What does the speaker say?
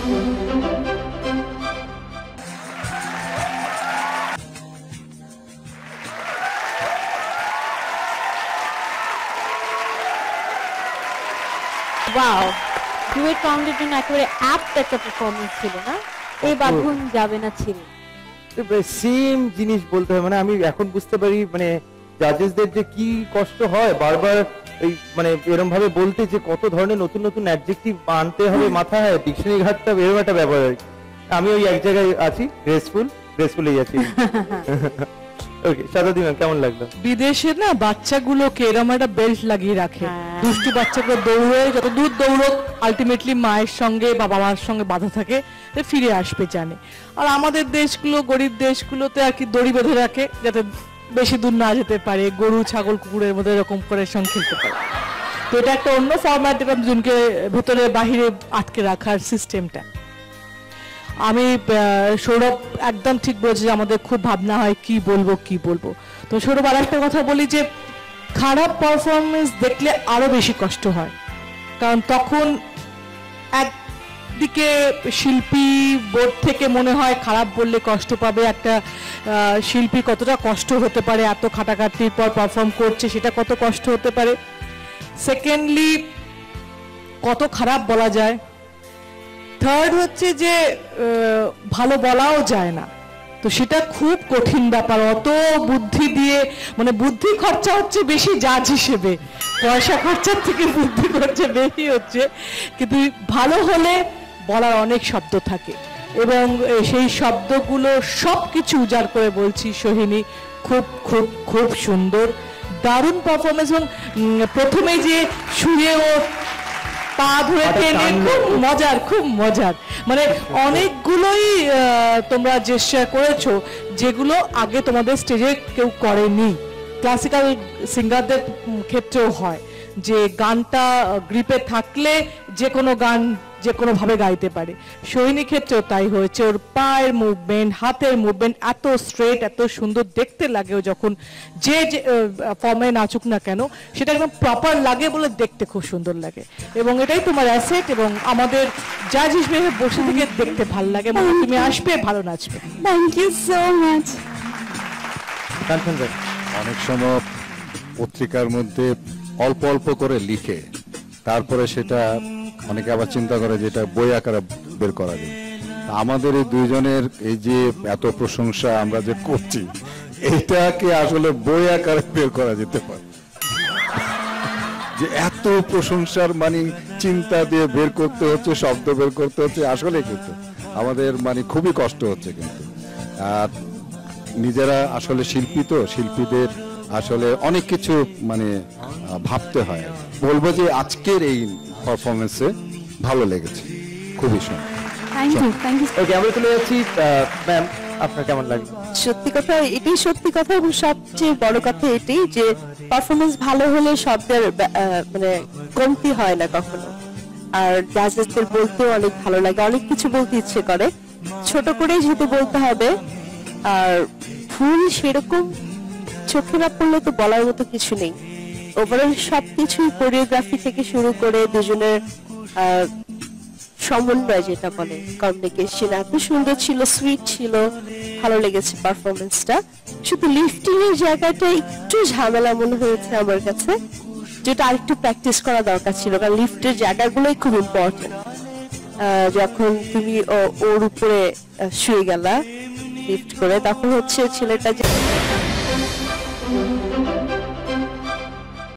Wow, duet রাউন্ডের জন্য একেবারে অ্যাপ্ট একটা পারফরমেন্স ছিল না? এই বাঁধন যাবে না ছিল সেম জিনিস বলতে হয়। মানে আমি এখন বুঝতে পারি মানে জাজেসদের যে কি কষ্ট হয় বারবার এই মানে এরকম ভাবে বলতে, যে কত ধরনের নতুন নতুন অ্যাডজেক্টিভ আনতে হবে মাথায়, ডিকশনারি ঘাটটা এরকম একটা ব্যাপার আর কি। আমি ওই এক জায়গায় আছি, গ্রেসফুলই আছি। ওকে, সাদাদি ম্যাম কেমন লাগলো? বিদেশে না বাচ্চাগুলোকে এরকম একটা বেল্ট লাগিয়ে রাখে, দুষ্টু বাচ্চাগুলো দৌড়ে যত দূর দৌড়ক আলটিমেটলি মায়ের সঙ্গে বাবা মার সঙ্গে বাধা থাকে, ফিরে আসবে জানে। আর আমাদের দেশগুলো, গরিব দেশগুলোতে আর কি দড়ি বেঁধে রাখে যাতে বেশি দূর না যেতে পারে, গরু ছাগল কুকুরের মধ্যে এরকম করে সঙ্গে খেলতে পারে। তো এটা একটা অন্য ফরম্যাট, এটা দুজনকে ভেতরে বাহিরে আটকে রাখার সিস্টেমটা। আমি সৌরভ একদম ঠিক বলেছি, আমাদের খুব ভাবনা হয় কি বলবো। তো সৌরভ আর একটা কথা বলি যে খারাপ পারফরমেন্স দেখলে আরো বেশি কষ্ট হয়, কারণ তখন একদিকে শিল্পী বোর্ড থেকে মনে হয় খারাপ বললে কষ্ট পাবে, একটা শিল্পী কতটা কষ্ট হতে পারে, এত খাটাখাটির পর পারফর্ম করছে সেটা কত কষ্ট হতে পারে। সেকেন্ডলি কত খারাপ বলা যায়। থার্ড হচ্ছে যে ভালো বলাও যায় না, তো সেটা খুব কঠিন ব্যাপার। অত বুদ্ধি দিয়ে, মানে বুদ্ধি খরচা হচ্ছে বেশি জাজ হিসেবে, পয়সা খরচার থেকে বুদ্ধি খরচা বেশি হচ্ছে। কিন্তু ভালো হলে বলার অনেক শব্দ থাকে, এবং সেই শব্দগুলো সব কিছু উজাড় করে বলছি সোহিনী, খুব খুব খুব সুন্দর, দারুণ পারফরমেন্স। এবং প্রথমে যে শুয়ে ও পা ধরে টেনে, খুব মজার। মানে অনেকগুলোই তোমরা চেষ্টা করেছো যেগুলো আগে তোমাদের স্টেজে কেউ করেনি। ক্লাসিক্যাল সিঙ্গারদের ক্ষেত্রেও হয় যে গানটা গ্রিপে থাকলে যে কোনো গান যে কোনো ভাবে গাইতে পারে, সোহিনীর ক্ষেত্রেও তাই হয়েছে। ওর পায়ের মুভমেন্ট, হাতের মুভমেন্ট এত স্ট্রেট, এত সুন্দর দেখতে লাগে। ও যখন যে ফর্মে নাচুক না কেন সেটা একদম প্রপার লাগে বলে দেখতে খুব সুন্দর লাগে, এবং এটাই তোমার অ্যাসেট। এবং আমাদের জাজ হিসেবে বসে থেকে দেখতে ভালো লাগে, এবং তুমি আসবে ভালো নাচবে। Thank you so much. অনেক সময় পত্রিকার মধ্যে অল্প অল্প করে লিখে তারপরে সেটা অনেকে আবার চিন্তা করে যে এটা বই আকারে বের করা যায়। আমাদের এই দুইজনের এই যে এত প্রশংসা আমরা যে করছি, এটাকে আসলে বই আকারে বের করা যেতে পারে। যে এত প্রশংসার মানে চিন্তা দিয়ে বের করতে হচ্ছে, শব্দ বের করতে হচ্ছে, আসলে কিন্তু আমাদের মানে খুবই কষ্ট হচ্ছে। কিন্তু আর নিজেরা আসলে শিল্পী, তো শিল্পীদের আসলে অনেক কিছু মানে ভাবতে হয়। বলবো যে আজকের এই পারফরমেন্সে ভালো লেগেছে, খুবই সুন্দর। Thank you. ওকে, আমরা চলে যাচ্ছি ম্যাম, আপনার কেমন লাগলো? সত্যি কথা, এটাই সত্যি কথা, এবং সবচেয়ে বড় কথা এটাই যে পারফরমেন্স ভালো হলে শব্দের মানে কমতি হয় না কখনো। আর জাজেসদের বলতেও অনেক ভালো লাগে, অনেক কিছু বলতে ইচ্ছে করে, ছোট করেই যেহেতু বলতে হবে। আর ভুল সেরকম চোখে না পড়লে তো বলার মতো কিছু নেই। ওভারঅল সবকিছুই, কোরিওগ্রাফি থেকে শুরু করে দুজনের সমন্বয় যেটা বলে, কমিউনিকেশন এত সুন্দর ছিল, সুইট ছিল, ভালো লেগেছে পারফরমেন্সটা। শুধু লিফটিং এর জায়গাটা একটু ঝামেলা মনে হয়েছে আমার কাছে, যেটা আরেকটু প্র্যাকটিস করা দরকার ছিল, কারণ লিফটের জায়গাগুলোই খুব ইম্পর্টেন্ট। যখন তুমি ওর উপরে শুয়ে গেলা লিফট করে, তখন হচ্ছে ছেলেটা